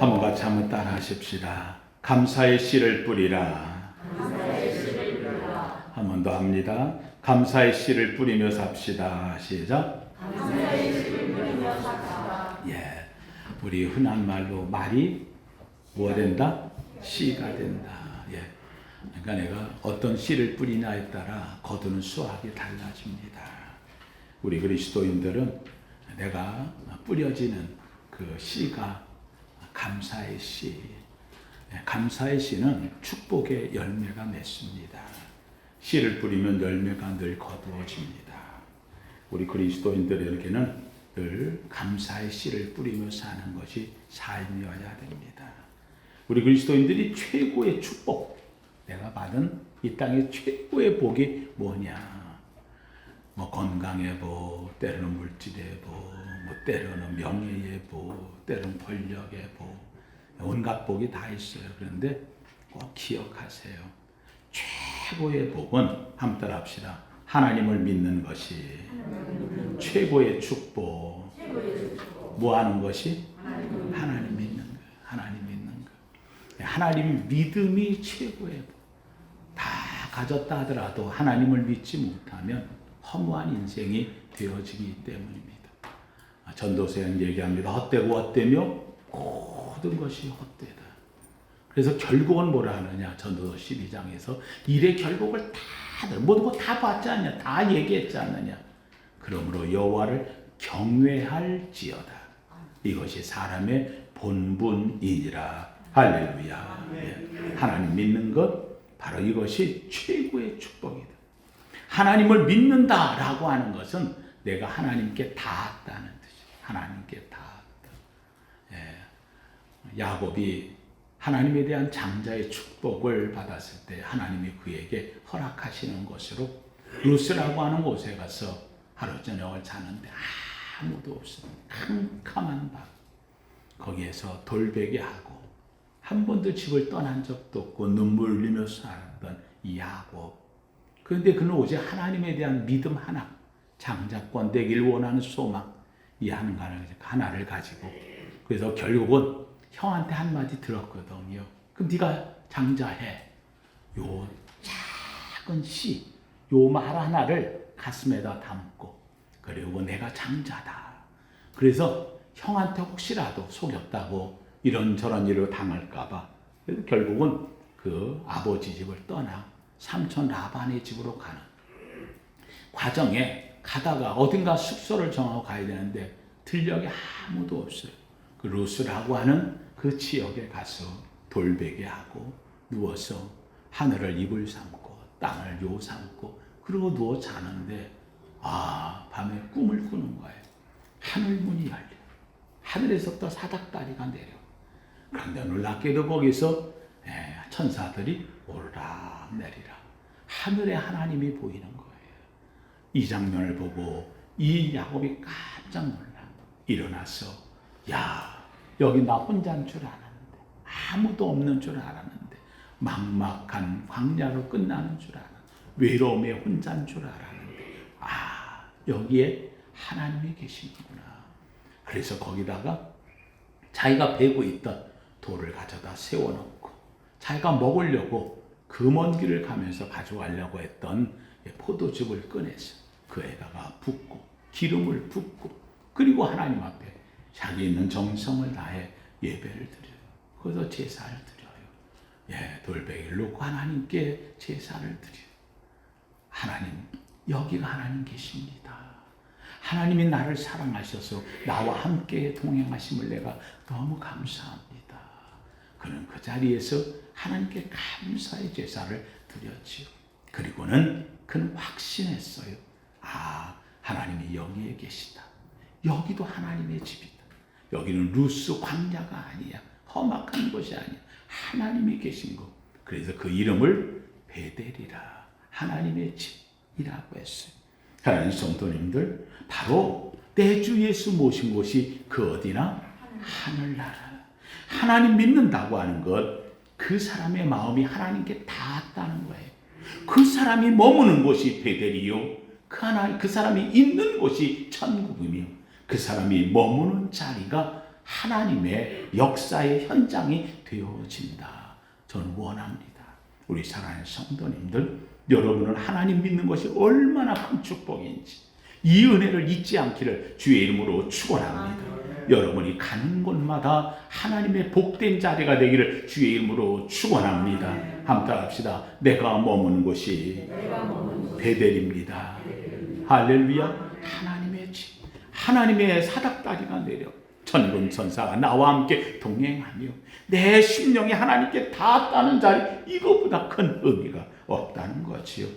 한번 같이 한번 따라 하십시다. 감사의 씨를 뿌리라. 한 번 더 합니다. 감사의 씨를 뿌리며 삽시다. 시작. 감사의 씨를 뿌리며 삽시다. 예, 우리 흔한 말로 말이 뭐가 된다? 씨가 된다. 예, 그러니까 내가 어떤 씨를 뿌리냐에 따라 거두는 수확이 달라집니다. 우리 그리스도인들은 내가 뿌려지는 그 씨가 감사의 씨. 예, 감사의 씨는 축복의 열매가 맺습니다. 씨를 뿌리면 열매가 늘 거두어집니다. 우리 그리스도인들에게는 늘 감사의 씨를 뿌리며 사는 것이 삶이어야 됩니다. 우리 그리스도인들이 최고의 축복, 내가 받은 이 땅의 최고의 복이 뭐냐? 뭐 건강의 복, 때로는 물질의 복, 뭐 때로는 명예의 복, 때로는 권력의 복, 온갖 복이 다 있어요. 그런데 꼭 기억하세요. 최고의 복은 한번 따라 합시다. 하나님을 믿는 것이 최고의 축복. 뭐 하는 것이? 하나님 믿는 거. 하나님 믿는 거. 하나님 믿음이 최고의 복. 다 가졌다 하더라도 하나님을 믿지 못하면 허무한 인생이 되어지기 때문입니다. 전도서에는 얘기합니다. 헛되고 헛되며 모든 것이 헛되다. 그래서 결국은 뭐라 하느냐? 전도서 12장에서 일의 결국을 모든 거 다 봤지 않냐? 다 얘기했지 않느냐? 그러므로 여호와를 경외할지어다. 이것이 사람의 본분이니라. 할렐루야. 예. 하나님 믿는 것 바로 이것이 최고의 축복이다. 하나님을 믿는다라고 하는 것은 내가 하나님께 닿았다는 뜻이에요. 하나님께 닿았다. 예. 야곱이 하나님에 대한 장자의 축복을 받았을 때 하나님이 그에게 허락하시는 곳으로 루스라고 하는 곳에 가서 하루 저녁을 자는데 아무도 없어요. 캄캄한 밤. 거기에서 돌베개하고 한 번도 집을 떠난 적도 없고 눈물 흘리며 살았던 이 야곱. 그런데 그는 오직 하나님에 대한 믿음 하나, 장자권 되길 원하는 소망, 이 하나를 가지고 그래서 결국은 형한테 한마디 들었거든요. 그럼 네가 장자해. 요 작은 씨, 요 말 하나를 가슴에다 담고 그리고 내가 장자다. 그래서 형한테 혹시라도 속였다고 이런저런 일을 당할까봐 그래서 결국은 그 아버지 집을 떠나 삼촌 라반의 집으로 가는 과정에 가다가 어딘가 숙소를 정하고 가야 되는데 들녘에 아무도 없어요. 그 루스라고 하는 그 지역에 가서 돌베개하고 누워서 하늘을 이불 삼고 땅을 요 삼고 그러고 누워 자는데 밤에 꿈을 꾸는 거예요. 하늘 문이 열려. 하늘에서부터 사닥다리가 내려. 그런데 놀랍게도 거기서 천사들이 오르락 내리락. 하늘에 하나님이 보이는 거예요. 이 장면을 보고 이 야곱이 깜짝 놀라. 일어나서 여기 나 혼자인 줄 알았는데 아무도 없는 줄 알았는데 막막한 광야로 끝나는 줄 알았는데 외로움에 혼자인 줄 알았는데 여기에 하나님이 계시는구나. 그래서 거기다가 자기가 베고 있던 돌을 가져다 세워놓고 자기가 먹으려고 그 먼 길을 가면서 가져가려고 했던 포도즙을 꺼내서 그에다가 붓고 기름을 붓고 그리고 하나님 앞에 자기 있는 정성을 다해 예배를 드려요. 거기서 제사를 드려요. 돌베개를 놓고 하나님께 제사를 드려요. 하나님, 여기가 하나님 계십니다. 하나님이 나를 사랑하셔서 나와 함께 동행하심을 내가 너무 감사합니다. 그는 그 자리에서 하나님께 감사의 제사를 드렸지요. 그리고는 그는 확신했어요. 하나님이 여기에 계시다. 여기도 하나님의 집이다. 여기는 루스 광야가 아니야. 험악한 곳이 아니야. 하나님이 계신 곳. 그래서 그 이름을 베델이라 하나님의 집이라고 했어요. 하나님 성도님들, 바로 내 주 예수 모신 곳이 그 어디나? 하늘나라. 하나님 믿는다고 하는 것, 그 사람의 마음이 하나님께 닿았다는 거예요. 그 사람이 머무는 곳이 베델이요. 그 사람이 있는 곳이 천국이며 그 사람이 머무는 자리가 하나님의 역사의 현장이 되어진다. 저는 원합니다. 우리 사랑하는 성도님들, 여러분은 하나님 믿는 것이 얼마나 큰 축복인지 이 은혜를 잊지 않기를 주의 이름으로 축원합니다. 여러분이 가는 곳마다 하나님의 복된 자리가 되기를 주의 이름으로 축원합니다. 함께 합시다. 내가 머무는 곳이 베델입니다. 할렐루야. 하나님의 집, 하나님의 사닥다리가 내려 천군 천사가 나와 함께 동행하며 내 심령이 하나님께 닿았다는 자리, 이것보다 큰 의미가 없다는 거지요.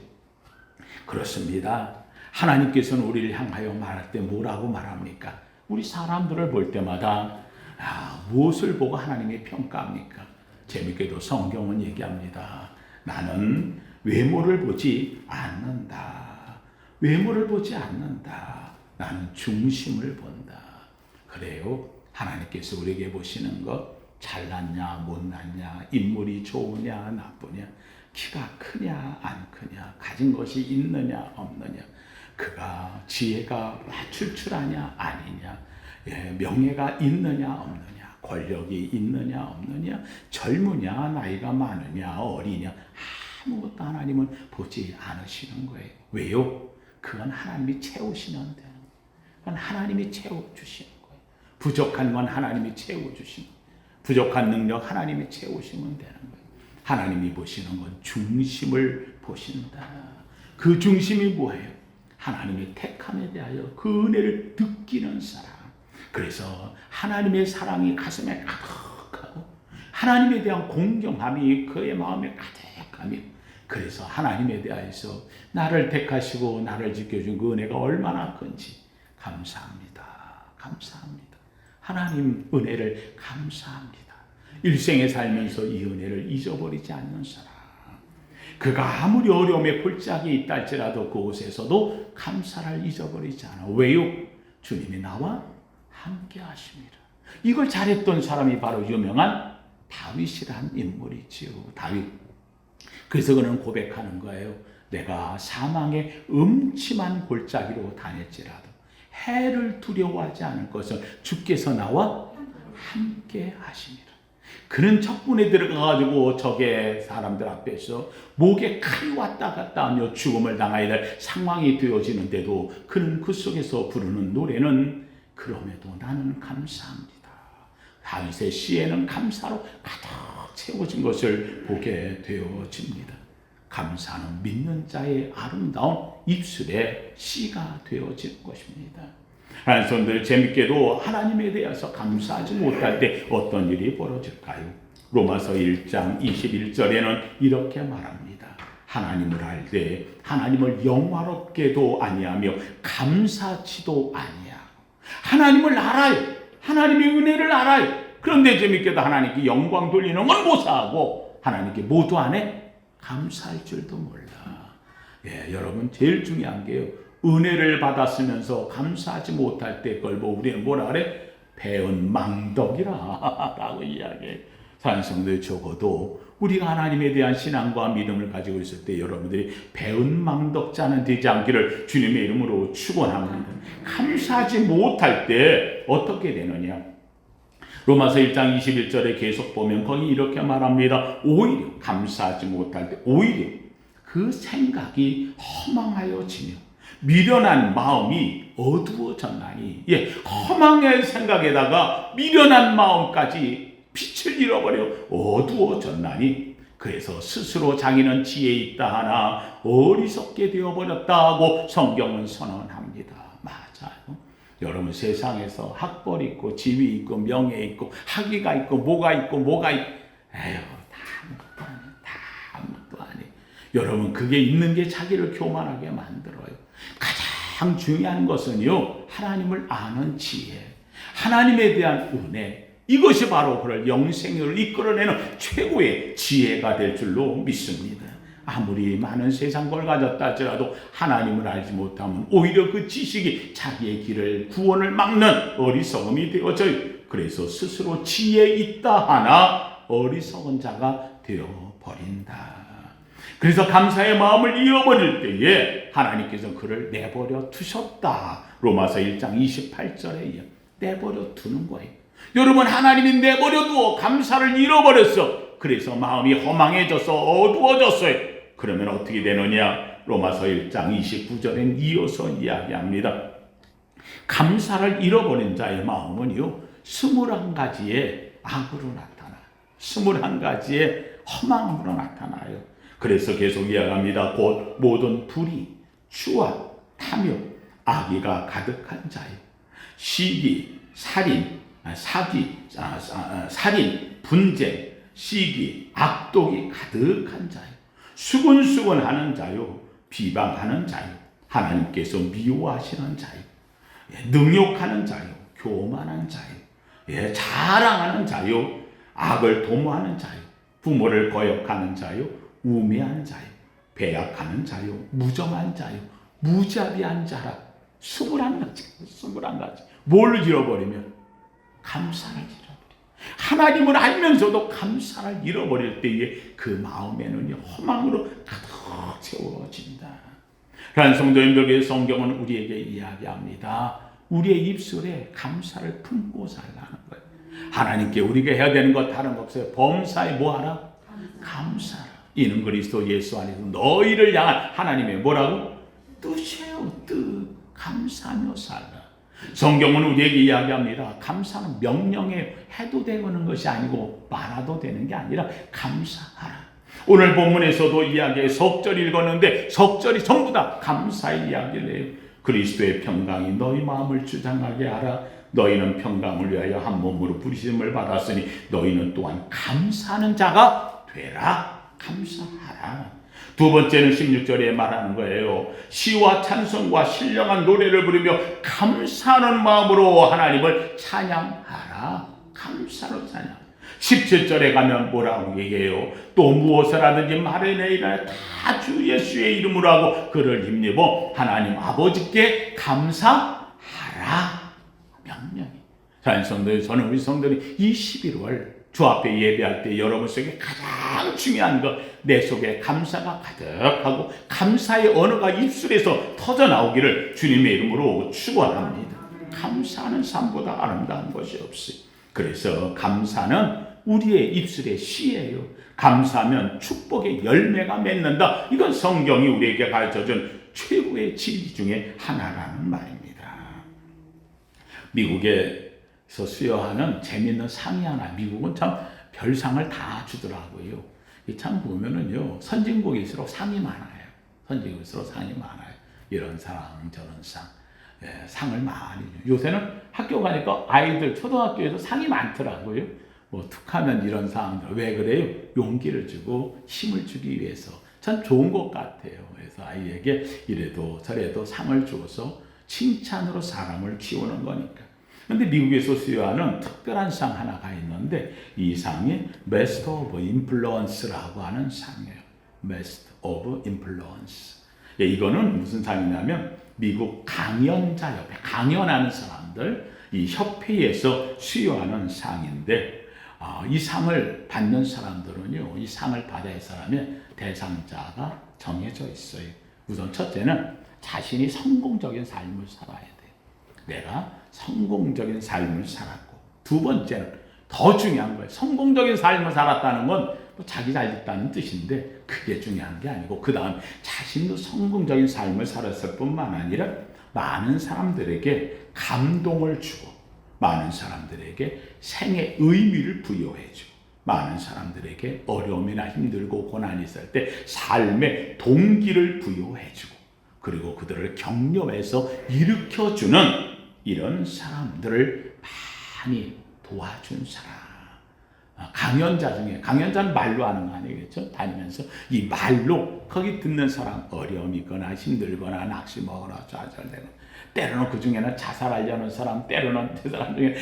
그렇습니다. 하나님께서는 우리를 향하여 말할 때 뭐라고 말합니까? 우리 사람들을 볼 때마다 무엇을 보고 하나님이 평가합니까? 재밌게도 성경은 얘기합니다. 나는 외모를 보지 않는다. 외모를 보지 않는다. 나는 중심을 본다. 그래요. 하나님께서 우리에게 보시는 것, 잘났냐 못났냐, 인물이 좋으냐 나쁘냐, 키가 크냐 안 크냐, 가진 것이 있느냐 없느냐, 그가 지혜가 출출하냐 아니냐, 명예가 있느냐 없느냐, 권력이 있느냐 없느냐, 젊으냐 나이가 많으냐 어리냐, 아무것도 하나님은 보지 않으시는 거예요. 왜요? 그건 하나님이 채우시면 되는 거예요. 그건 하나님이 채워주시는 거예요. 부족한 건 하나님이 채워주시는 거예요. 부족한 능력 하나님이 채우시면 되는 거예요. 하나님이 보시는 건 중심을 보신다. 그 중심이 뭐예요? 하나님의 택함에 대하여 그 은혜를 느끼는 사람. 그래서 하나님의 사랑이 가슴에 가득하고 하나님에 대한 공경함이 그의 마음에 가득하며, 그래서 하나님에 대하여서 나를 택하시고 나를 지켜준 그 은혜가 얼마나 큰지 감사합니다. 감사합니다. 하나님 은혜를 감사합니다. 일생에 살면서 이 은혜를 잊어버리지 않는 사람, 그가 아무리 어려움에 골짜기에 있다 할지라도 그곳에서도 감사를 잊어버리지 않아. 왜요? 주님이 나와 함께 하십니다. 이걸 잘했던 사람이 바로 유명한 다윗이란 인물이지요. 다윗. 그래서 그는 고백하는 거예요. 내가 사망의 음침한 골짜기로 다녔지라도 해를 두려워하지 않을 것을 주께서 나와 함께 하십니다. 그는 적군에 들어가가지고 적의 사람들 앞에서 목에 칼이 왔다 갔다 하며 죽음을 당해야 될 상황이 되어지는데도 그는 그 속에서 부르는 노래는 그럼에도 나는 감사합니다. 다윗의 시에는 감사로 가득 채워진 것을 보게 되어집니다. 감사는 믿는 자의 아름다운 입술의 시가 되어지는 것입니다. 하나님 손들, 재밌게도 하나님에 대해서 감사하지 못할 때 어떤 일이 벌어질까요? 로마서 1장 21절에는 이렇게 말합니다. 하나님을 알 때 하나님을 영화롭게도 아니하며 감사치도 아니하고. 하나님을 알아요. 하나님의 은혜를 알아요. 그런데 재밌게도 하나님께 영광 돌리는 건 못하고 하나님께 모두 안에 감사할 줄도 몰라. 여러분, 제일 중요한 게요, 은혜를 받았으면서 감사하지 못할 때 그걸 보고 우리는 뭐라 그래? 배은 망덕이라 라고 이야기해. 산성들, 적어도 우리가 하나님에 대한 신앙과 믿음을 가지고 있을 때 여러분들이 배은 망덕자는 되지 않기를 주님의 이름으로 축원합니다. 감사하지 못할 때 어떻게 되느냐? 로마서 1장 21절에 계속 보면 거기 이렇게 말합니다. 오히려 감사하지 못할 때 오히려 그 생각이 허망하여지며 미련한 마음이 어두워졌나니. 허망의 생각에다가 미련한 마음까지 빛을 잃어버려 어두워졌나니. 그래서 스스로 자기는 지혜 있다 하나 어리석게 되어버렸다 하고 성경은 선언합니다. 맞아요. 여러분, 세상에서 학벌 있고 지위 있고 명예 있고 학위가 있고 뭐가 있고 다 아무것도 아니에요. 다 아무것도 아니에요. 여러분, 그게 있는 게 자기를 교만하게 만들어요. 가장 중요한 것은요, 하나님을 아는 지혜, 하나님에 대한 은혜, 이것이 바로 그를 영생을 이끌어내는 최고의 지혜가 될 줄로 믿습니다. 아무리 많은 세상 걸 가졌다 할지라도 하나님을 알지 못하면 오히려 그 지식이 자기의 길을, 구원을 막는 어리석음이 되어져요. 그래서 스스로 지혜 있다 하나 어리석은 자가 되어버린다. 그래서 감사의 마음을 잃어버릴 때에 하나님께서 그를 내버려 두셨다. 로마서 1장 28절에 내버려 두는 거예요. 여러분, 하나님이 내버려두어 감사를 잃어버렸어. 그래서 마음이 허망해져서 어두워졌어요. 그러면 어떻게 되느냐? 로마서 1장 29절엔 이어서 이야기합니다. 감사를 잃어버린 자의 마음은요, 21가지의 악으로 나타나요. 21가지의 허망으로 나타나요. 그래서 계속 이야기합니다. 곧 모든 불의, 추악, 탐욕, 악의가 가득한 자요. 시기, 살인, 사기, 살인, 분쟁, 시기, 악독이 가득한 자요. 수근수근하는 자요. 비방하는 자요. 하나님께서 미워하시는 자요. 능욕하는 자요. 교만한 자요. 자랑하는 자요. 악을 도모하는 자요. 부모를 거역하는 자요. 우매한 자요. 배약하는 자요. 무정한 자요. 무자비한 자라. 21가지. 뭘 잃어버리면? 감사를 잃어버려. 하나님을 알면서도 감사를 잃어버릴 때에 그 마음에는 허망으로 가득 채워진다. 그런 성도님들에게 성경은 우리에게 이야기합니다. 우리의 입술에 감사를 품고 살라는 거예요. 하나님께 우리가 해야 되는 것 다른 거 없어요. 범사에 뭐하라? 감사라. 이는 그리스도 예수 안에서 너희를 향한 하나님의 뭐라고? 뜻이에요. 뜻. 감사하며 살라. 성경은 우리에게 이야기합니다. 감사는 명령에 해도 되는 것이 아니고 말아도 되는 게 아니라 감사하라. 오늘 본문에서도 이야기에 석절 읽었는데 석절이 전부 다 감사의 이야기를 해요. 그리스도의 평강이 너희 마음을 주장하게 하라. 너희는 평강을 위하여 한 몸으로 부르심을 받았으니 너희는 또한 감사하는 자가 되라. 감사하라. 두 번째는 16절에 말하는 거예요. 시와 찬송과 신령한 노래를 부르며 감사하는 마음으로 하나님을 찬양하라. 감사로 찬양. 17절에 가면 뭐라고 얘기해요? 또 무엇을 하든지 말에 내일에 다 주 예수의 이름으로 하고 그를 힘입어 하나님 아버지께 감사하라. 명령이. 저는 우리 성도들이 이 11월 주 앞에 예배할 때 여러분 속에 가장 중요한 것, 내 속에 감사가 가득하고 감사의 언어가 입술에서 터져나오기를 주님의 이름으로 축원합니다. 감사하는 삶보다 아름다운 것이 없어요. 그래서 감사는 우리의 입술의 시예요. 감사하면 축복의 열매가 맺는다. 이건 성경이 우리에게 가르쳐준 최고의 진리 중에 하나라는 말입니다. 미국에서 수여하는 재미있는 상이 하나, 미국은 참 별상을 다 주더라고요. 참 보면은요, 선진국일수록 상이 많아요. 선진국일수록 상이 많아요. 이런 상, 저런 상. 상을 많이 줘요. 요새는 학교 가니까 아이들 초등학교에서 상이 많더라고요. 뭐 툭하면 이런 상들. 왜 그래요? 용기를 주고 힘을 주기 위해서. 참 좋은 것 같아요. 그래서 아이에게 이래도 저래도 상을 주어서 칭찬으로 사람을 키우는 거니까. 그런데 미국에서 수여하는 특별한 상 하나가 있는데 이 상이 Master of Influence라고 하는 상이에요. Master of Influence. 이거는 무슨 상이냐면 미국 강연자협회, 강연하는 사람들 이 협회에서 수여하는 상인데 이 상을 받는 사람들은요, 이 상을 받아야 할 사람의 대상자가 정해져 있어요. 우선 첫째는 자신이 성공적인 삶을 살아야 돼요. 내가 성공적인 삶을 살았고, 두 번째는 더 중요한 거예요. 성공적인 삶을 살았다는 건 자기 잘 됐다는 뜻인데 그게 중요한 게 아니고 그 다음 자신도 성공적인 삶을 살았을 뿐만 아니라 많은 사람들에게 감동을 주고 많은 사람들에게 생의 의미를 부여해주고 많은 사람들에게 어려움이나 힘들고 고난이 있을 때 삶의 동기를 부여해주고 그리고 그들을 격려해서 일으켜주는 이런 사람들을 많이 도와준 사람. 강연자 중에, 강연자는 말로 하는 거 아니겠죠? 다니면서 이 말로 거기 듣는 사람 어려움이 있거나 힘들거나 낙심하거나 좌절되고 때로는 그 중에는 자살하려는 사람, 때로는 그 사람 중에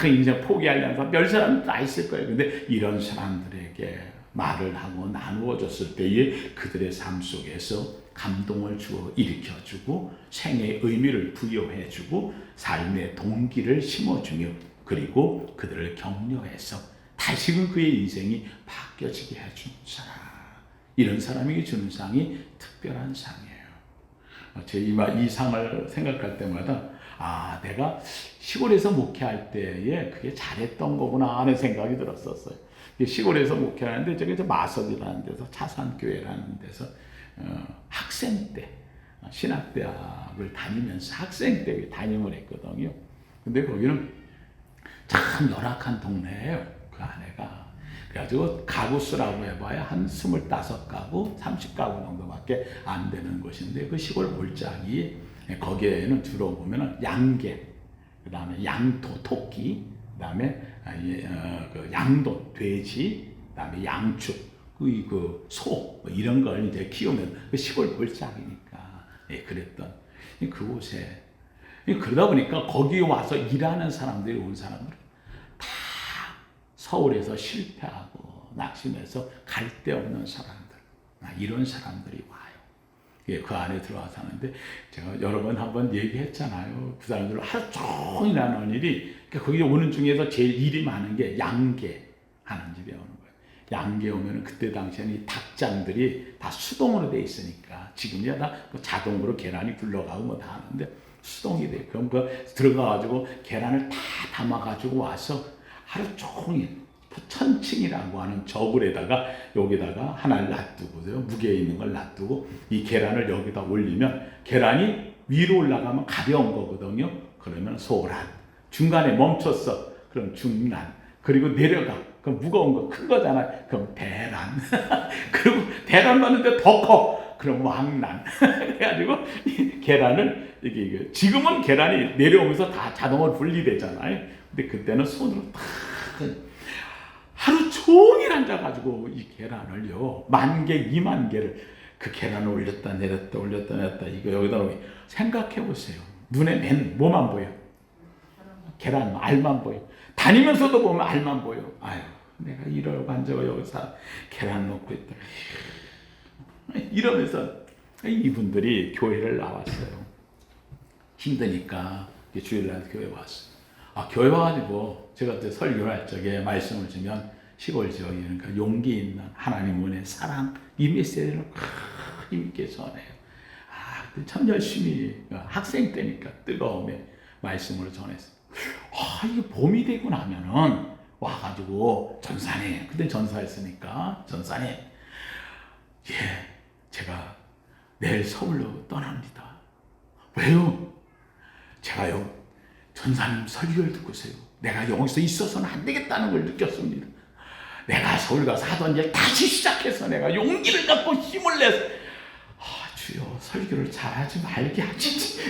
인생 포기하려는 사람, 별 사람 다 있을 거예요. 근데 이런 사람들에게 말을 하고 나누어 줬을 때에 그들의 삶 속에서 감동을 주어 일으켜주고 생의 의미를 부여해주고 삶의 동기를 심어주며 그리고 그들을 격려해서 다시금 그의 인생이 바뀌어지게 해준 사람. 이런 사람에게 주는 상이 특별한 상이에요. 제 이 상을 생각할 때마다 아, 내가 시골에서 목회할 때에 그게 잘했던 거구나 하는 생각이 들었었어요. 시골에서 목회하는데 저기 마석이라는 데서 차산교회라는 데서 학생 때 신학대학을 다니면서 학생 때 담임을 했거든요. 근데 거기는 참 열악한 동네예요. 그 안에가. 그래가지고 가구 수라고 해봐야 한 25가구, 30가구 정도밖에 안 되는 곳인데 그 시골 골짜기 거기에는 주로 보면은 양개, 그 다음에 양토, 토끼, 그 다음에 그 양돈, 돼지, 그 다음에 양축, 소, 뭐 이런 걸 이제 키우는 그 시골 골짜기니까 그랬던 그곳에 그러다 보니까 거기 와서 일하는 사람들이 온 사람들은 다 서울에서 실패하고 낙심해서 갈 데 없는 사람들, 이런 사람들이 와요. 그 안에 들어와 사는데 제가 여러 번 한번 얘기했잖아요. 그 사람들 하루 종일 하는 일이 거기 오는 중에서 제일 일이 많은 게 양계 하는 집에 오는 거예요. 양계 오면은 그때 당시에는 이 닭장들이 다 수동으로 돼 있으니까 지금이야 다 자동으로 계란이 굴러가고 뭐 다 하는데 수동이 돼. 그럼 들어가가지고 계란을 다 담아가지고 와서 하루 종일 천칭이라고 하는 저굴에다가 여기다가 하나를 놔두고요. 무게 있는 걸 놔두고 이 계란을 여기다 올리면 계란이 위로 올라가면 가벼운 거거든요. 그러면 소란. 중간에 멈췄어. 그럼 중란. 그리고 내려가. 그럼 무거운 거 큰 거잖아. 그럼 대란. 그리고 대란 맞는데 더 커. 그럼 왕란. 그래가지고 이 계란을 이게 지금은 계란이 내려오면서 다 자동으로 분리되잖아요. 근데 그때는 손으로 탁 하루 종일 앉아가지고 이 계란을요 10,000개, 20,000개를 그 계란을 올렸다 내렸다 올렸다 내렸다 이거 여기다 놓고 생각해 보세요. 눈에 뭐만 보여? 계란 알만 보여. 다니면서도 보면 알만 보여. 아유, 내가 이러고 앉아가 여기서 계란 놓고 있다. 이러면서 이분들이 교회를 나왔어요. 힘드니까 주일날 교회 왔어요. 교회 와가지고 제가 그때 설교할 적에 말씀을 주면 시골 지역이 그러니까 용기 있는 하나님 은혜 사랑 이 메시지를 힘있게 전해요. 그때 참 열심히 학생 때니까 뜨거움에 말씀을 전했어요. 이게 봄이 되고 나면은 와가지고 전사님 그때 전사했으니까 전사님 제가 내일 서울로 떠납니다. 왜요? 제가요 전사님 설교를 듣고서요 내가 여기서 있어서는 안 되겠다는 걸 느꼈습니다. 내가 서울 가서 하던 일 다시 시작해서 내가 용기를 갖고 힘을 내서 주여 설교를 잘하지 말게 하시지.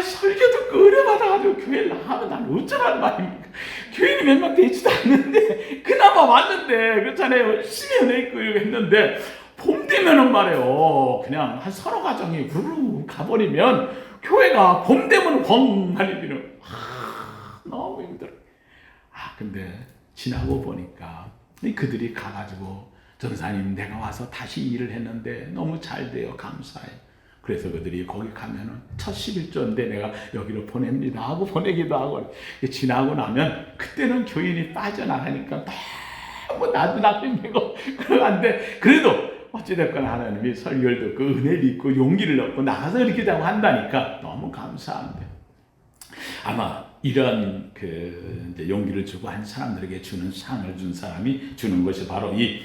설교 듣고 은혜 받아가지고 교회를 나가면 난 어쩌라는 말입니까? 교회는 몇 명 되지도 않는데 그나마 왔는데 그렇잖아요. 열심히 은혜 있고 이러고 했는데 봄 되면은 말이에요 그냥 한 서너 가정이 후루 가버리면 교회가 봄 되면 벙하니 비는 너무 힘들어. 근데 지나고 보니까 그들이 가가지고 전사님 내가 와서 다시 일을 했는데 너무 잘 돼요. 감사해요. 그래서 그들이 거기 가면은 첫 11조인데 내가 여기로 보냅니다 하고 보내기도 하고 지나고 나면 그때는 교인이 빠져나가니까 너무 나도 나쁘고 그러는데 그래도 어찌됐건 하나님이 설교를 듣고 은혜를 입고 용기를 얻고 나가서 이렇게 자고 한다니까 너무 감사한데 아마 이런 이제 용기를 주고 한 사람들에게 주는 상을 준 사람이 주는 것이 바로 이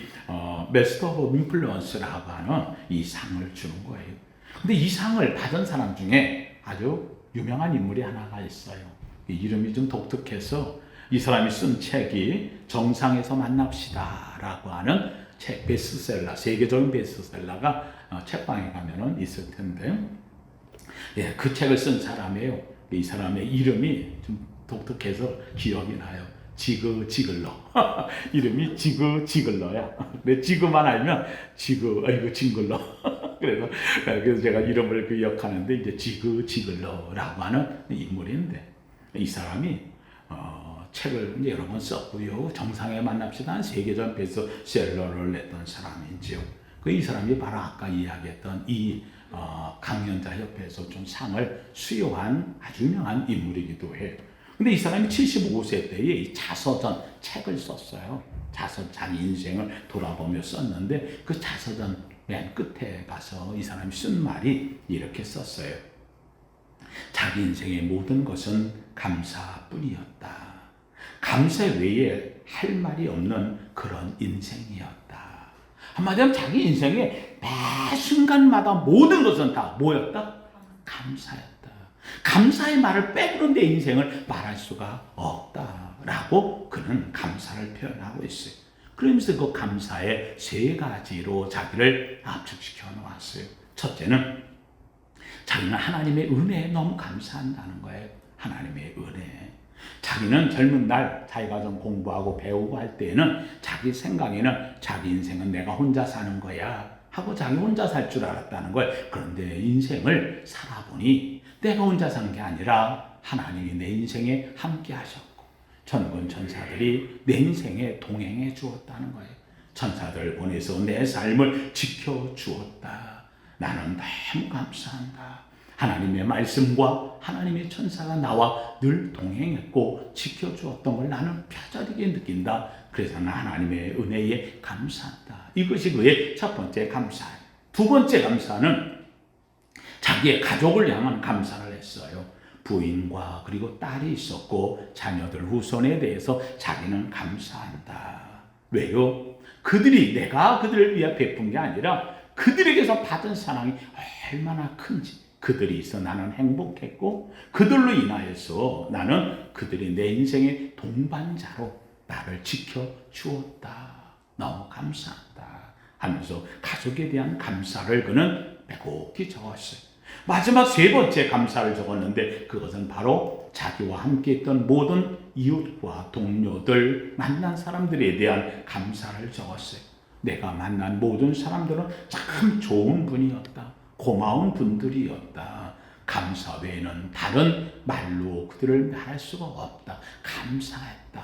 메스터 오브 인플루언스라고 하는 이 상을 주는 거예요. 근데 이 상을 받은 사람 중에 아주 유명한 인물이 하나가 있어요. 이름이 좀 독특해서 이 사람이 쓴 책이 정상에서 만납시다라고 하는 책 베스트셀러, 세계적인 베스트셀러가 책방에 가면은 있을 텐데, 그 책을 쓴 사람이에요. 이 사람의 이름이 좀 독특해서 기억이 나요. 지그 지글러. 이름이 지그 지글러야. 근데 지그만 알면 아이고 징글러. 그래서 제가 이름을 기억하는데 이제 지그 지글러라고 하는 인물인데 이 사람이 책을 이제 여러 번 썼고요. 정상에 만납시다. 세계적 베스트셀러를 냈던 사람이지요. 이 사람이 바로 아까 이야기했던 이 강연자 협회에서 준 상을 수여한 아주 유명한 인물이기도 해요. 근데 이 사람이 75세 때에 이 자서전 책을 썼어요. 자기 인생을 돌아보며 썼는데 그 자서전 맨 끝에 가서 이 사람이 쓴 말이 이렇게 썼어요. 자기 인생의 모든 것은 감사뿐이었다. 감사 외에 할 말이 없는 그런 인생이었다. 한마디로 하면 자기 인생의 매 순간마다 모든 것은 다 뭐였다? 감사였다. 감사의 말을 빼고는 내 인생을 말할 수가 없다라고 그는 감사를 표현하고 있어요. 그러면서 그 감사의 세 가지로 자기를 압축시켜 놓았어요. 첫째는 자기는 하나님의 은혜에 너무 감사한다는 거예요. 하나님의 은혜. 자기는 젊은 날 자기가 좀 공부하고 배우고 할 때에는 자기 생각에는 자기 인생은 내가 혼자 사는 거야 하고 자기 혼자 살 줄 알았다는 거예요. 그런데 인생을 살아보니 내가 혼자 산 게 아니라 하나님이 내 인생에 함께 하셨고 천군 천사들이 내 인생에 동행해 주었다는 거예요. 천사들 보내서 내 삶을 지켜 주었다. 나는 너무 감사한다. 하나님의 말씀과 하나님의 천사가 나와 늘 동행했고 지켜주었던 걸 나는 뼈저리게 느낀다. 그래서 나는 하나님의 은혜에 감사한다. 이것이 그의 첫 번째 감사예요. 두 번째 감사는 자기의 가족을 향한 감사를 했어요. 부인과 그리고 딸이 있었고 자녀들 후손에 대해서 자기는 감사한다. 왜요? 내가 그들을 위해 베푼 게 아니라 그들에게서 받은 사랑이 얼마나 큰지, 그들이 있어 나는 행복했고 그들로 인하여서 나는 그들이 내 인생의 동반자로 나를 지켜주었다. 너무 감사하다 하면서 가족에 대한 감사를 그는 빼곡히 적었어요. 마지막 세 번째 감사를 적었는데 그것은 바로 자기와 함께 했던 모든 이웃과 동료들, 만난 사람들에 대한 감사를 적었어요. 내가 만난 모든 사람들은 참 좋은 분이었다. 고마운 분들이었다. 감사 외에는 다른 말로 그들을 말할 수가 없다. 감사했다.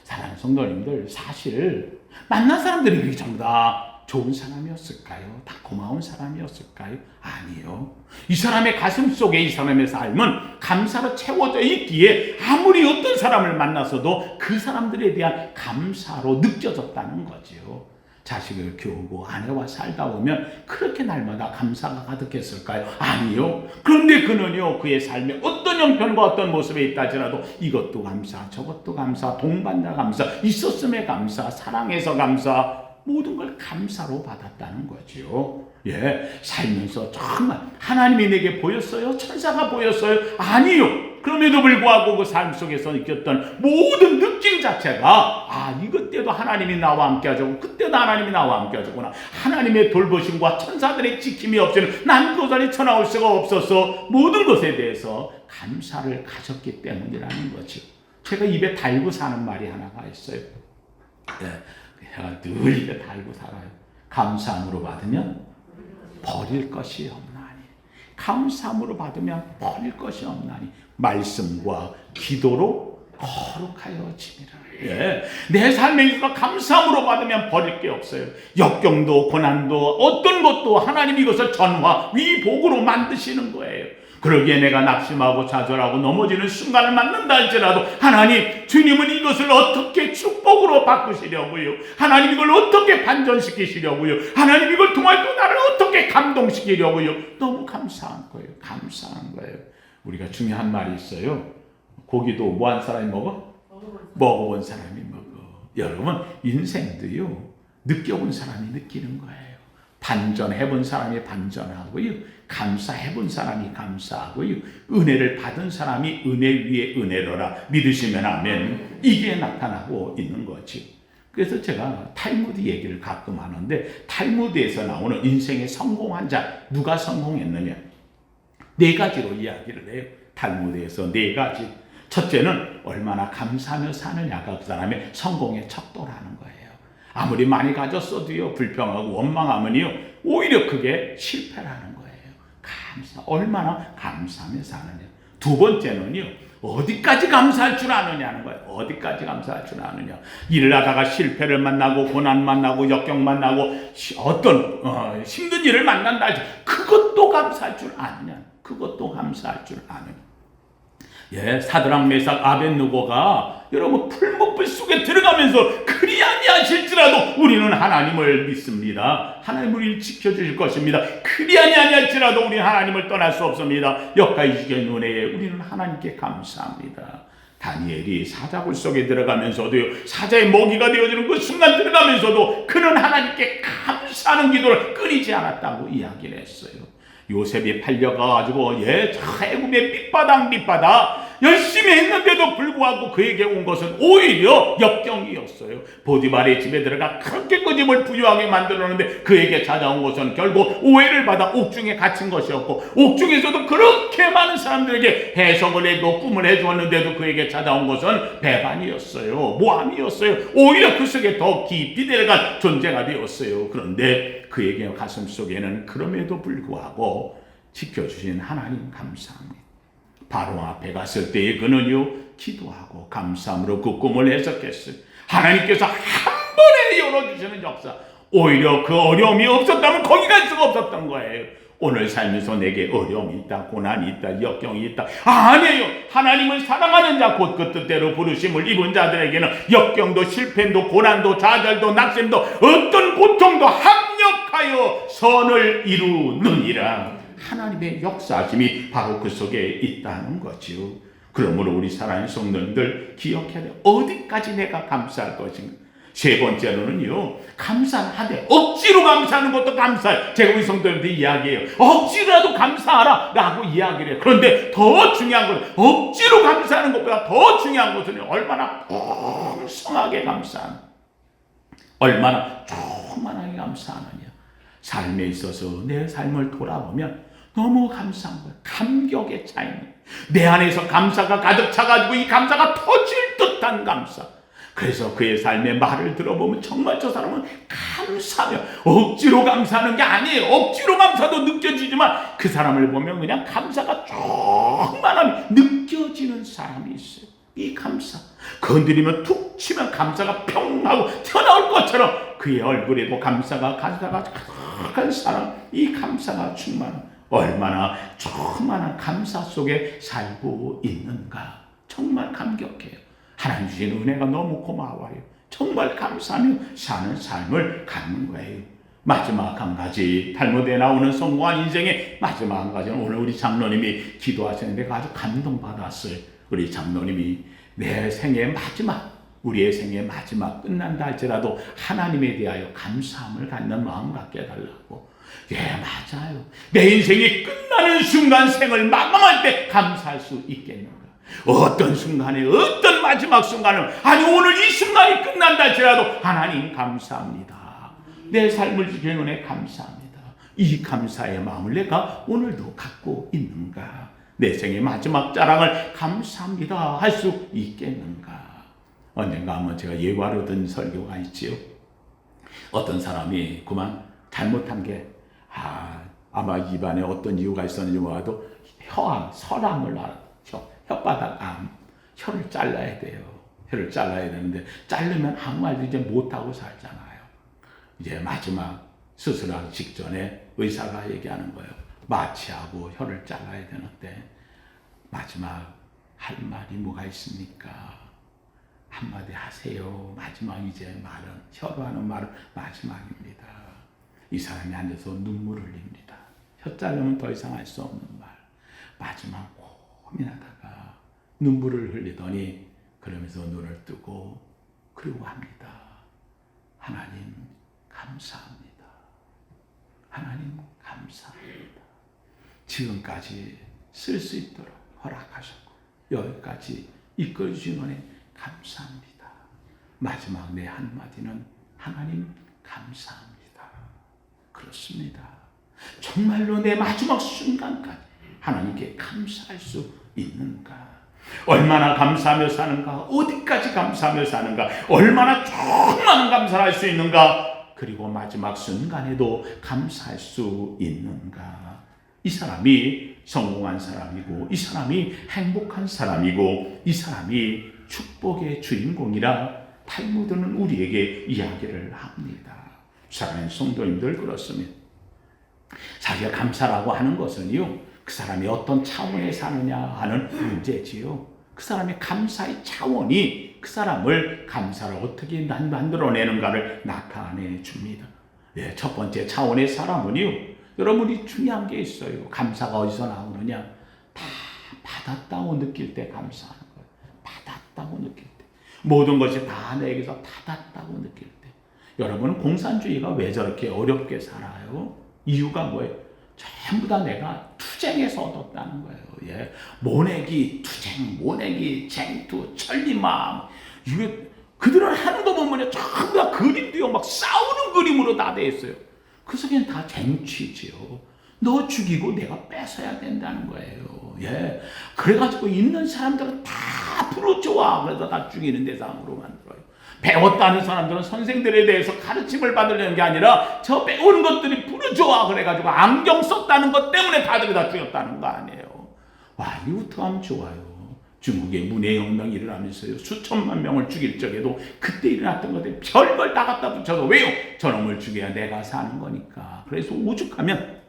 사랑하는 성도님들, 사실 만난 사람들이 그렇게 전부 다 좋은 사람이었을까요? 다 고마운 사람이었을까요? 아니요. 이 사람의 가슴 속에 이 사람의 삶은 감사로 채워져 있기에 아무리 어떤 사람을 만나서도 그 사람들에 대한 감사로 느껴졌다는 거죠. 자식을 키우고 아내와 살다 보면 그렇게 날마다 감사가 가득했을까요? 아니요. 그런데 그는요, 그의 삶에 어떤 형편과 어떤 모습에 있다 할지라도 이것도 감사, 저것도 감사, 동반자 감사, 있었음에 감사, 사랑해서 감사, 모든 걸 감사로 받았다는 거죠. 예, 살면서 정말 하나님이 내게 보였어요? 천사가 보였어요? 아니요. 그럼에도 불구하고 그 삶 속에서 느꼈던 모든 느낌 자체가 이것 때도 하나님이 나와 함께 하자고, 그때도 하나님이 나와 함께 하자구나. 하나님의 돌보심과 천사들의 지킴이 없이는 난 그 자리에 쳐나올 수가 없어서 모든 것에 대해서 감사를 가졌기 때문이라는 거죠. 제가 입에 달고 사는 말이 하나가 있어요. 제가 늘 입에 달고 살아요. 감사함으로 받으면 버릴 것이 없나니. 감사함으로 받으면 버릴 것이 없나니. 말씀과 기도로 거룩하여짐이라. 예. 내 삶에 있어서 감사함으로 받으면 버릴 게 없어요. 역경도 고난도 어떤 것도 하나님 이것을 전화 위복으로 만드시는 거예요. 그러기에 내가 낙심하고 좌절하고 넘어지는 순간을 맞는다 할지라도 하나님, 주님은 이것을 어떻게 축복으로 바꾸시려고요? 하나님 이걸 어떻게 반전시키시려고요? 하나님 이걸 통해 또 나를 어떻게 감동시키려고요? 너무 감사한 거예요. 감사한 거예요. 우리가 중요한 말이 있어요. 고기도 뭐한 사람이 먹어? 먹어본 사람이 먹어. 여러분, 인생도요, 느껴본 사람이 느끼는 거예요. 반전해본 사람이 반전하고요, 감사해본 사람이 감사하고요, 은혜를 받은 사람이 은혜 위에 은혜로라 믿으시면 아멘. 이게 나타나고 있는 거지. 그래서 제가 탈무드 얘기를 가끔 하는데, 탈무드에서 나오는 인생의 성공한 자, 누가 성공했느냐, 4가지로 이야기를 해요. 탈무드에서 4가지. 첫째는 얼마나 감사하며 사느냐가 그 사람의 성공의 척도라는 거예요. 아무리 많이 가졌어도요, 불평하고 원망하면요, 오히려 그게 실패라는 거예요. 얼마나 감사하며 사느냐. 두 번째는요, 어디까지 감사할 줄 아느냐는 거예요. 어디까지 감사할 줄 아느냐. 일을 하다가 실패를 만나고 고난 만나고 역경 만나고 어떤 힘든 일을 만난다 할지 그것도 감사할 줄 아느냐. 그것도 감사할 줄 아느냐. 예, 사드락 메삭 아벳느고가 여러분 풀무불 속에 들어가면서 그 그리 아니하실지라도 우리는 하나님을 믿습니다. 하나님 우리를 지켜주실 것입니다. 그리 아니할지라도 우리는 하나님을 떠날 수 없습니다. 역사이시의 은혜에 우리는 하나님께 감사합니다. 다니엘이 사자굴 속에 들어가면서도요, 사자의 먹이가 되어지는 그 순간 들어가면서도 그는 하나님께 감사하는 기도를 끊이지 않았다고 이야기를 했어요. 요셉이 팔려가지고 애굽의 밑바닥 열심히 했는데도 불구하고 그에게 온 것은 오히려 역경이었어요. 보디발의 집에 들어가 그렇게 그 집을 부유하게 만들었는데 그에게 찾아온 것은 결국 오해를 받아 옥중에 갇힌 것이었고, 옥중에서도 그렇게 많은 사람들에게 해석을 해도 꿈을 해주었는데도 그에게 찾아온 것은 배반이었어요. 모함이었어요. 오히려 그 속에 더 깊이 들어간 존재가 되었어요. 그런데 그에게 가슴 속에는 그럼에도 불구하고 지켜주신 하나님 감사합니다. 바로 앞에 갔을 때에 그는요, 기도하고 감사함으로 그 꿈을 해석했어요. 하나님께서 한 번에 열어주시는 역사. 오히려 그 어려움이 없었다면 거기 갈 수가 없었던 거예요. 오늘 살면서 내게 어려움이 있다, 고난이 있다, 역경이 있다. 아니에요. 하나님을 사랑하는 자, 곧 그 뜻대로 부르심을 입은 자들에게는 역경도 실패도 고난도 좌절도 낙심도 어떤 고통도 합력하여 선을 이루느니라. 하나님의 역사심이 바로 그 속에 있다는 거지요. 그러므로 우리 사랑하는 성도님들 기억해야 돼요. 어디까지 내가 감사할 것인가. 세 번째로는요, 감사하되 억지로 감사하는 것도 감사해요. 제가 우리 성도님들 이야기해요. 억지로라도 감사하라 라고 이야기를 해요. 그런데 더 중요한 건, 억지로 감사하는 것보다 더 중요한 것은 얼마나 풍성하게 감사하는, 얼마나 충만하게 감사하느냐. 삶에 있어서 내 삶을 돌아보면 너무 감사한 거예요. 감격에 차이는, 내 안에서 감사가 가득 차가지고 이 감사가 터질 듯한 감사. 그래서 그의 삶의 말을 들어보면 정말 저 사람은 감사해요. 억지로 감사하는 게 아니에요. 억지로 감사도 느껴지지만 그 사람을 보면 그냥 감사가 충만함이 느껴지는 사람이 있어요. 이 감사, 건드리면 툭 치면 감사가 평 하고 튀어나올 것처럼 그의 얼굴에도 감사가 가득한 사람, 이 감사가 충만한, 얼마나 충만한 감사 속에 살고 있는가. 정말 감격해요. 하나님 주신 은혜가 너무 고마워요. 정말 감사하며 사는 삶을 갖는 거예요. 마지막 한 가지, 탈무드에 나오는 성공한 인생의 마지막 한 가지는 오늘 우리 장로님이 기도하시는데 아주 감동받았어요. 우리 장로님이 내 생의 마지막, 우리의 생의 마지막 끝난다 할지라도 하나님에 대하여 감사함을 갖는 마음 갖게 해달라고. 예, 맞아요. 내 인생이 끝나는 순간, 생을 마감할 때 감사할 수 있겠는가. 어떤 순간에, 어떤 마지막 순간을, 아니 오늘 이 순간이 끝난다 할지라도 하나님 감사합니다. 내 삶을 주신 은혜 감사합니다. 이 감사의 마음을 내가 오늘도 갖고 있는가. 내 생의 마지막 자랑을 감사합니다 할 수 있겠는가. 언젠가 한번 제가 예화로 든 설교가 있지요. 어떤 사람이 그만 잘못한 게 아마 입안에 어떤 이유가 있었는지 몰라도 혀암, 설암을 혓바닥 암, 혀를 잘라야 돼요. 혀를 잘라야 되는데 자르면 아무 말도 이제 못하고 살잖아요. 이제 마지막 수술하기 직전에 의사가 얘기하는 거예요. 마취하고 혀를 잘라야 되는데 마지막 할 말이 뭐가 있습니까? 한마디 하세요. 마지막 이제 말은, 혀로 하는 말은 마지막입니다. 이 사람이 앉아서 눈물을 흘립니다. 혀 자르면 더 이상 할 수 없는 말. 마지막 고민하다가 눈물을 흘리더니 그러면서 눈을 뜨고 그리고 합니다. 하나님 감사합니다. 하나님 감사합니다. 지금까지 쓸 수 있도록 허락하셨고 여기까지 이끌어주신 은혜 감사합니다. 마지막 내 한마디는 하나님 감사합니다. 그렇습니다. 정말로 내 마지막 순간까지 하나님께 감사할 수 있는가? 얼마나 감사하며 사는가? 어디까지 감사하며 사는가? 얼마나 충만한 감사를 할 수 있는가? 그리고 마지막 순간에도 감사할 수 있는가? 이 사람이 성공한 사람이고, 이 사람이 행복한 사람이고, 이 사람이 축복의 주인공이라 탈무드는 우리에게 이야기를 합니다. 사랑하는 성도님들, 그렇습니다. 자기가 감사라고 하는 것은요, 그 사람이 어떤 차원에 사느냐 하는 문제지요. 그 사람의 감사의 차원이 그 사람을 감사를 어떻게 만들어내는가를 나타내 줍니다. 예, 첫 번째 차원의 사람은요, 여러분이 중요한 게 있어요. 감사가 어디서 나오느냐? 다 받았다고 느낄 때 감사하는 거예요. 받았다고 느낄 때. 모든 것이 다 내게서 받았다고 느낄 때. 여러분, 공산주의가 왜 저렇게 어렵게 살아요? 이유가 뭐예요? 전부 다 내가 투쟁에서 얻었다는 거예요. 예. 모내기, 투쟁, 모내기, 쟁투, 천리마음. 이게 그들은 하는 거 보면 전부 다 그림도요, 막 싸우는 그림으로 다 돼 있어요. 그 속엔 다 쟁취지요. 너 죽이고 내가 뺏어야 된다는 거예요. 예. 그래가지고 있는 사람들은 다 부르짖어. 그래서 다 죽이는 대상으로 만들어요. 배웠다는 사람들은 선생들에 대해서 가르침을 받으려는 게 아니라 저 배운 것들이 부르짖어. 그래가지고 안경 썼다는 것 때문에 다들 다 죽였다는 거 아니에요. 와, 이거 어떡하면 좋아요. 중국의 문해혁명이 일어나면서요, 수천만 명을 죽일 적에도 그때 일어났던 것들 별걸 다 갖다 붙여서, 왜요? 저놈을 죽여야 내가 사는 거니까. 그래서 오죽하면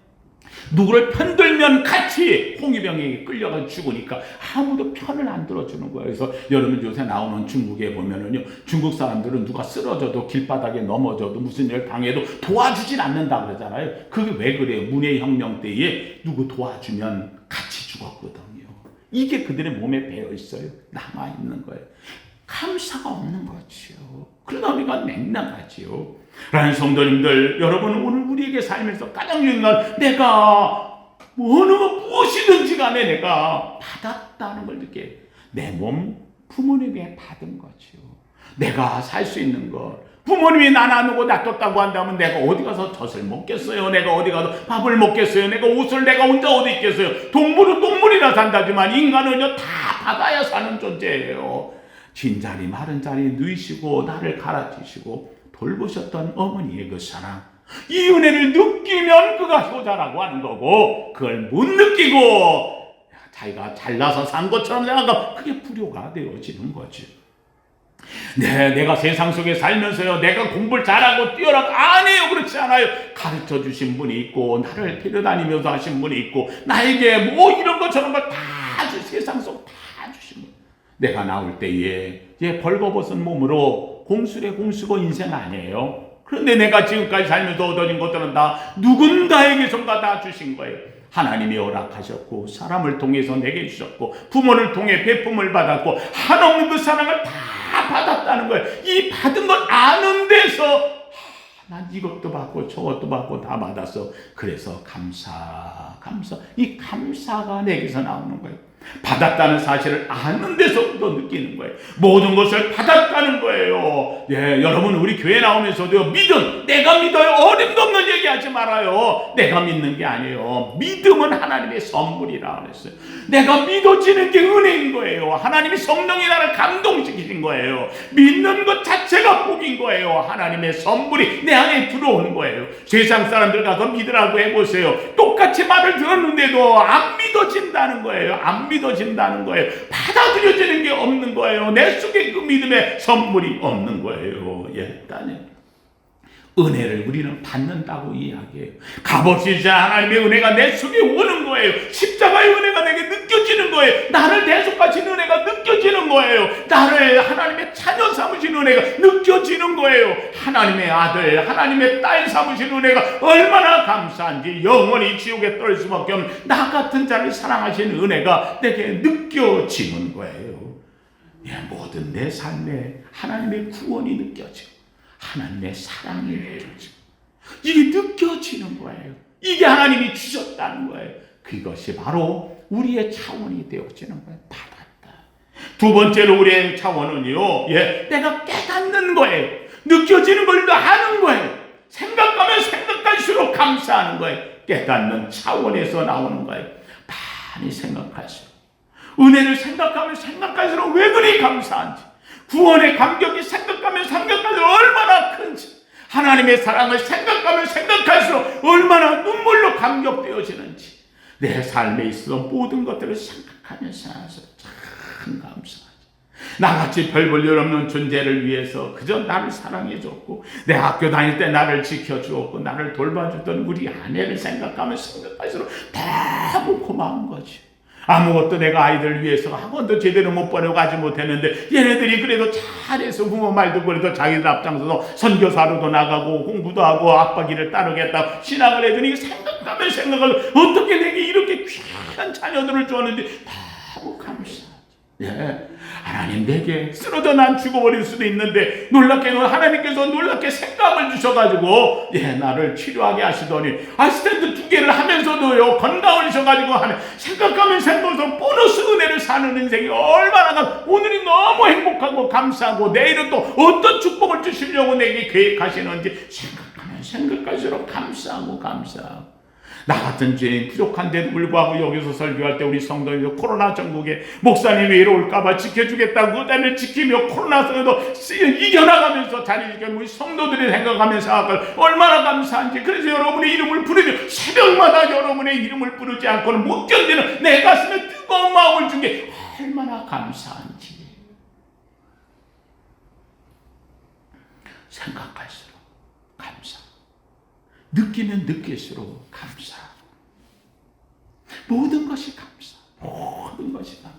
누구를 편들면 같이 홍위병에게 끌려가 죽으니까 아무도 편을 안 들어주는 거예요. 그래서 여러분 요새 나오는 중국에 보면은요, 중국 사람들은 누가 쓰러져도 길바닥에 넘어져도 무슨 일 당해도 도와주질 않는다 그러잖아요. 그게 왜 그래요? 문해혁명 때에 누구 도와주면 같이 죽었거든요. 이게 그들의 몸에 배어 있어요. 남아 있는 거예요. 감사가 없는 거지요. 그러다 보니까 맹랑하지요. 라는 성도님들, 여러분 오늘 우리에게 살면서 가장 중요한, 내가 어느 무엇이든지 간에 내가 받았다는 걸 느껴요. 내 몸 부모님에게 받은 거지요. 내가 살 수 있는 것, 부모님이 나 나누고 놔뒀다고 한다면 내가 어디 가서 젖을 먹겠어요? 내가 어디 가서 밥을 먹겠어요? 내가 옷을 내가 혼자 어디 입겠어요? 동물은 동물이라 산다지만 인간은요, 다 받아야 사는 존재예요. 진 자리 마른 자리 누이시고 나를 갈아주시고 돌보셨던 어머니의 그 사랑, 이 은혜를 느끼면 그가 효자라고 하는 거고, 그걸 못 느끼고 자기가 잘나서 산 것처럼 생각하면 그게 불효가 되어지는 거지. 내가 세상 속에 살면서요, 내가 공부를 잘하고 뛰어나고, 아니에요. 그렇지 않아요. 가르쳐 주신 분이 있고, 나를 데려다니면서 하신 분이 있고, 나에게 뭐 이런 것 저런 걸 다 세상 속 다 주신 분. 내가 나올 때에 벌거벗은 몸으로 공수래 공수고 인생 아니에요. 그런데 내가 지금까지 살면서 얻어진 것들은 다 누군가에게선가 다 주신 거예요. 하나님이 허락하셨고, 사람을 통해서 내게 주셨고, 부모를 통해 베품을 받았고, 한없는 그 사랑을 다 받았다는 거예요. 이 받은 걸 아는 데서 난 이것도 받고 저것도 받고 다 받았어. 그래서 감사. 이 감사가 내게서 나오는 거예요. 받았다는 사실을 아는 데서부터 느끼는 거예요. 모든 것을 받았다는 거예요. 예, 여러분 우리 교회 나오면서도요, 믿음, 내가 믿어요. 어림도 없는 얘기하지 말아요. 내가 믿는 게 아니에요. 믿음은 하나님의 선물이라 그랬어요. 내가 믿어지는 게 은혜인 거예요. 하나님이 성령이 나를 감동시키신 거예요. 믿는 것 자체가 복인 거예요. 하나님의 선물이 내 안에 들어온 거예요. 세상 사람들 가서 믿으라고 해보세요. 똑같이 말을 들었는데도 안 믿어진다는 거예요. 안 믿어진다는 거예요. 받아들여지는 게 없는 거예요. 내 속에 그 믿음의 선물이 없는 거예요. 예, 은혜를 우리는 받는다고 이야기해요. 값없이 하나님의 은혜가 내 속에 오는 거예요. 십자가의 은혜가 내게 느껴지는 거예요. 나를 대속하신 은혜가 느껴지는 거예요. 나를 하나님의 자녀 삼으신 은혜가 느껴지는 거예요. 하나님의 아들, 하나님의 딸 삼으신 은혜가 얼마나 감사한지, 영원히 지옥에 떨 수밖에 없는 나 같은 자를 사랑하신 은혜가 내게 느껴지는 거예요. 예, 모든 내 삶에 하나님의 구원이 느껴지고 하나님의 사랑이 느껴지고, 이게 느껴지는 거예요. 이게 하나님이 주셨다는 거예요. 그것이 바로 우리의 차원이 되어지는 거예요. 받았다. 두 번째로 우리의 차원은요, 내가 깨닫는 거예요. 느껴지는 걸 아는 거예요. 생각하면 생각할수록 감사하는 거예요. 깨닫는 차원에서 나오는 거예요. 많이 생각할수록, 은혜를 생각하면 생각할수록 왜 그리 감사한지, 구원의 감격이 생각하면 생각할수록 얼마나 큰지, 하나님의 사랑을 생각하면 생각할수록 얼마나 눈물로 감격되어지는지, 내 삶에 있어 모든 것들을 생각하면서 참 감사하지. 나같이 별 볼 일 없는 존재를 위해서 그저 나를 사랑해줬고, 내 학교 다닐 때 나를 지켜주었고, 나를 돌봐주던 우리 아내를 생각하면 생각할수록 너무 고마운 거지. 아무것도 내가 아이들을 위해서 학원도 제대로 못 보내가지 못했는데 얘네들이 그래도 잘해서 부모 말도 그래도 자기들 앞장서서 선교사로도 나가고 공부도 하고 아빠 길을 따르겠다고 신앙을 해주니 생각하면 생각을 어떻게 내게 이렇게 귀한 자녀들을 줬는지 너무 감사하죠. 예, 하나님 내게 쓰러져 난 죽어버릴 수도 있는데 놀랍게는 하나님께서 놀랍게 생각을 주셔가지고 나를 치료하게 하시더니 스탠드 2개를 하면서도요 건강을 주셔가지고 생각하면 생각해서 보너스 은혜를 사는 인생이 얼마나 오늘이 너무 행복하고 감사하고 내일은 또 어떤 축복을 주시려고 내게 계획하시는지 생각하면 생각할수록 감사하고 나 같은 죄인 부족한데도 불구하고 여기서 설교할 때 우리 성도님들 코로나 전국에 목사님 외로울까봐 지켜주겠다고 의단을 지키며 코로나 속에도 이겨나가면서 자리 지켜 우리 성도들이 생각하면서 얼마나 감사한지. 그래서 여러분의 이름을 부르며 새벽마다 여러분의 이름을 부르지 않고는 못 견디는 내 가슴에 뜨거운 마음을 준 게 얼마나 감사한지 생각할수록 감사, 느끼면 느낄수록 감사. 모든 것이 감사. 모든 것이 감사.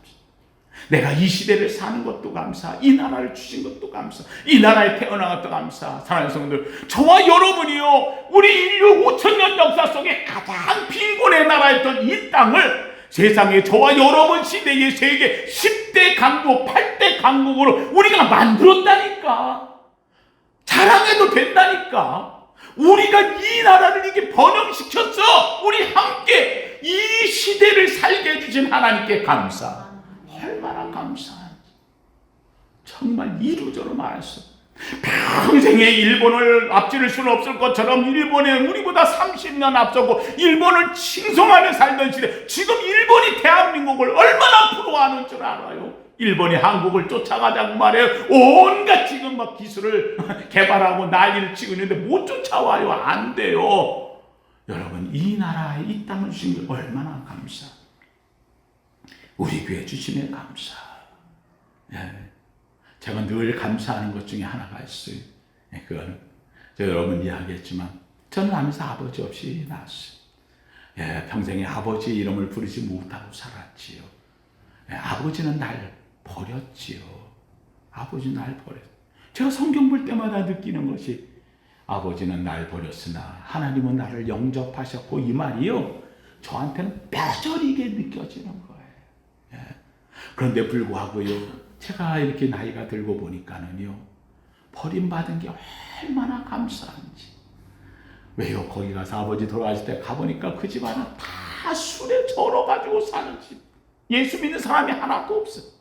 내가 이 시대를 사는 것도 감사. 이 나라를 주신 것도 감사. 이 나라에 태어난 것도 감사. 사랑하는 성도들, 저와 여러분이요 우리 인류 5,000년 역사 속에 가장 빈곤의 나라였던 이 땅을 세상에 저와 여러분 시대의 세계 10대 강국, 8대 강국으로 우리가 만들었다니까. 자랑해도 된다니까. 우리가 이 나라를 이렇게 번영시켰어. 우리 함께 이 시대를 살게 해주신 하나님께 감사. 얼마나 감사한지 정말 이루저루 말할 수 없어. 평생에 일본을 앞지를 수는 없을 것처럼 일본에 우리보다 30년 앞서고 일본을 칭송하며 살던 시대, 지금 일본이 대한민국을 얼마나 부러워하는 줄 알아요? 일본이 한국을 쫓아가자고 말해요. 온갖 지금 막 기술을 개발하고 난리를 치고 있는데 못 쫓아와요. 안 돼요. 여러분, 이 나라에 이 땅을 주신 게 얼마나 감사. 우리 교회 주심에 감사. 제가 늘 감사하는 것 중에 하나가 있어요. 그거는 제가 여러분 이야기했지만 저는 하면서 아버지 없이 낳았어요. 평생에 아버지 이름을 부르지 못하고 살았지요. 아버지는 날 버렸지요. 아버지는 날 버렸어요. 제가 성경 볼 때마다 느끼는 것이 아버지는 날 버렸으나 하나님은 나를 영접하셨고, 이 말이요 저한테는 뼈저리게 느껴지는 거예요. 그런데 불구하고요 제가 이렇게 나이가 들고 보니까는요 버림받은 게 얼마나 감사한지. 왜요? 거기 가서 아버지 돌아가실 때 가보니까 그 집안은 다 술에 절어가지고 사는 집. 예수 믿는 사람이 하나도 없어요.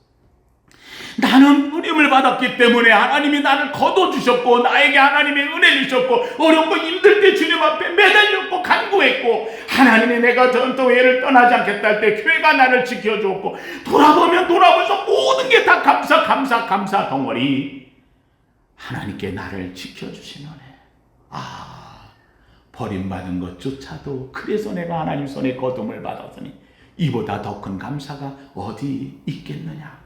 나는 은임을 받았기 때문에 하나님이 나를 거둬주셨고, 나에게 하나님의 은혜를 주셨고, 어렵고 힘들 때 주님 앞에 매달렸고 간구했고, 하나님이 내가 전통회를 떠나지 않겠다 할 때 교회가 나를 지켜줬고, 돌아보면 돌아보면서 모든 게 다 감사 덩어리. 하나님께 나를 지켜주신 은혜. 버림받은 것조차도 그래서 내가 하나님 손에 거둠을 받았으니 이보다 더 큰 감사가 어디 있겠느냐고.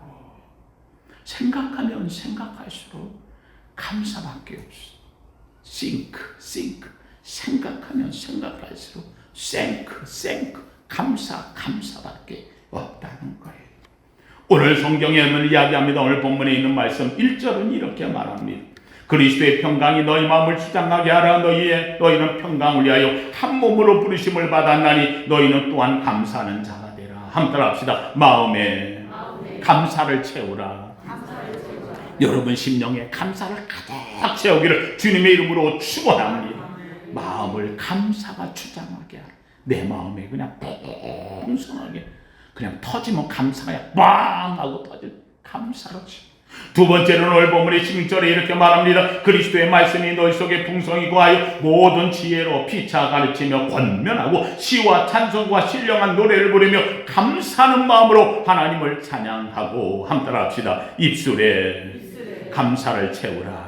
생각하면 생각할수록 감사밖에 없어. think. 생각하면 생각할수록 thank. 감사밖에 없다는 거예요. 오늘 성경에는 이야기합니다. 오늘 본문에 있는 말씀 1절은 이렇게 말합니다. 그리스도의 평강이 너희 마음을 주장하게 하라. 너희는 평강을 위하여 한 몸으로 부르심을 받았나니 너희는 또한 감사하는 자가 되라. 한번 따라합시다. 마음에 감사를 채우라. 여러분 심령에 감사를 가득 채우기를 주님의 이름으로 축원합니다. 마음을 감사가 주장하게 하라. 내 마음에 그냥 풍성하게 그냥 터지면 감사가 빵 하고 터질 감사로 채워. 두 번째로는 오늘 본문의 16절에 이렇게 말합니다. 그리스도의 말씀이 너희 속에 풍성히 거하여 모든 지혜로 피차 가르치며 권면하고 시와 찬송과 신령한 노래를 부르며 감사하는 마음으로 하나님을 찬양하고. 함 따라합시다. 입술에 감사를 채우라.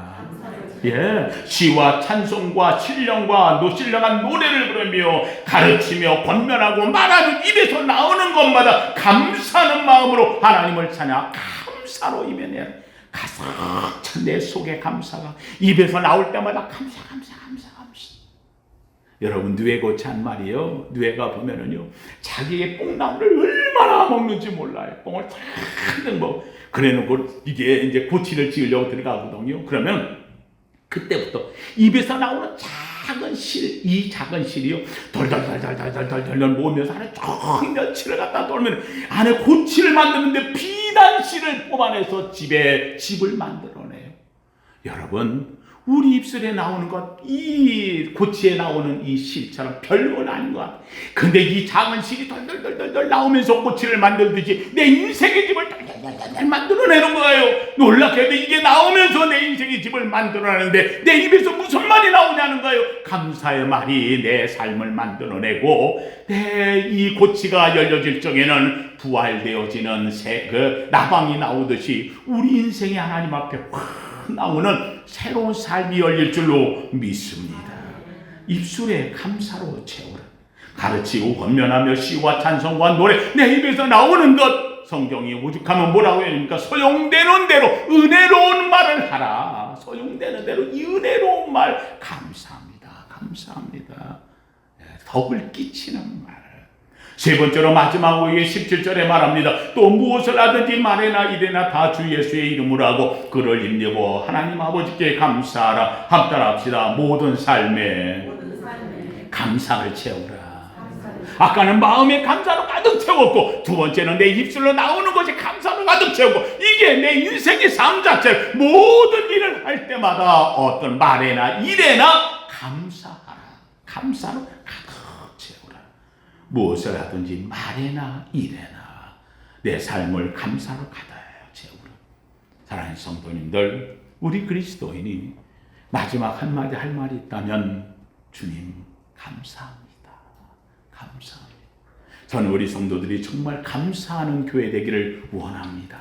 시와 찬송과 신령한 노래를 부르며 가르치며 권면하고 말하는 입에서 나오는 것마다 감사하는 마음으로 하나님을 찬양. 감사로 임해내라. 가득 찬 내 속에 감사가 입에서 나올 때마다 감사. 여러분 누에고치 한 마리요. 누에가 보면은요 자기의 뽕나무를 얼마나 먹는지 몰라요. 뽕을 탁 뭐 그래놓고 이게 이제 고치를 지으려고 들어가거든요. 그러면 그때부터 입에서 나오는 작은 실, 이 작은 실이요 덜덜덜덜덜덜덜 모으면서 안에 쭉 며칠을 갖다 돌면 안에 고치를 만드는데 비단 실을 뽑아내서 집을 만들어내요. 여러분 우리 입술에 나오는 것, 이 고치에 나오는 이 실처럼 별건 아닌 것 같아요. 근데 이 작은 실이 덜덜덜덜 나오면서 고치를 만들듯이 내 인생의 집을 덜덜덜 만들어내는 거예요. 놀랍게도 이게 나오면서 내 인생의 집을 만들어내는데 내 입에서 무슨 말이 나오냐는 거예요. 감사의 말이 내 삶을 만들어내고 내 이 고치가 열려질 적에는 부활되어지는 나방이 나오듯이 우리 인생이 하나님 앞에 확 나오는 새로운 삶이 열릴 줄로 믿습니다. 입술에 감사로 채우라. 가르치고 권면하며 시와 찬송과 노래 내 입에서 나오는 것 성경이 오죽하면 뭐라고 해야 됩니까? 소용되는 대로 은혜로운 말을 하라. 소용되는 대로 이 은혜로운 말 감사합니다. 감사합니다. 덕을 끼치는 말. 세 번째로 마지막으로 17절에 말합니다. 또 무엇을 하든지 말에나 이래나 다 주 예수의 이름으로 하고 그를 힘내고 하나님 아버지께 감사하라. 함따라합시다. 모든 삶에 감사를 채우라. 아까는 마음의 감사로 가득 채웠고 두 번째는 내 입술로 나오는 것이 감사로 가득 채우고 이게 내 인생의 삶 자체 모든 일을 할 때마다 어떤 말에나 일에나 감사하라. 감사로 가득 채우라. 무엇을 하든지 말에나 일에나 내 삶을 감사로 가득 채우라. 사랑하는 성도님들, 우리 그리스도인이 마지막 한마디 할 말이 있다면 주님 감사합니다. 감사합니다. 저는 우리 성도들이 정말 감사하는 교회 되기를 원합니다.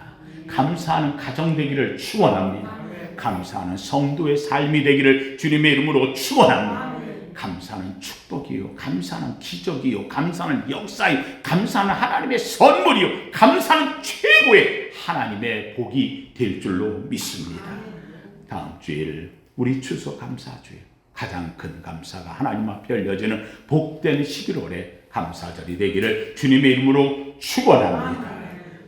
감사하는 가정 되기를 축원합니다. 감사하는 성도의 삶이 되기를 주님의 이름으로 축원합니다. 감사는 축복이요, 감사는 기적이요, 감사는 역사요, 감사는 하나님의 선물이요, 감사는 최고의 하나님의 복이 될 줄로 믿습니다. 다음 주일 우리 추수감사주일 가장 큰 감사가 하나님 앞에 열려지는 복된 11월의 감사절이 되기를 주님의 이름으로 축원합니다.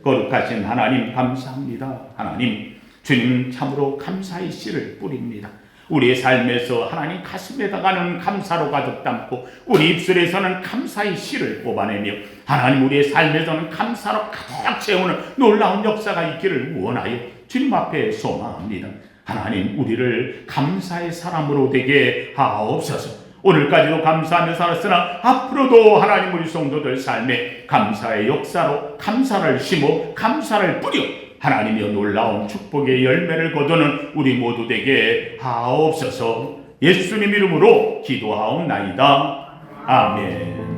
거룩하신 하나님 감사합니다. 하나님, 주님 참으로 감사의 씨를 뿌립니다. 우리의 삶에서 하나님 가슴에다가는 감사로 가득 담고 우리 입술에서는 감사의 씨를 뽑아내며 하나님 우리의 삶에서는 감사로 가득 채우는 놀라운 역사가 있기를 원하여 주님 앞에 소망합니다. 하나님, 우리를 감사의 사람으로 되게 하옵소서. 오늘까지도 감사하며 살았으나 앞으로도 하나님 우리 성도들 삶에 감사의 역사로 감사를 심어 감사를 뿌려 하나님의 놀라운 축복의 열매를 거두는 우리 모두 되게 하옵소서. 예수님 이름으로 기도하옵나이다. 아멘.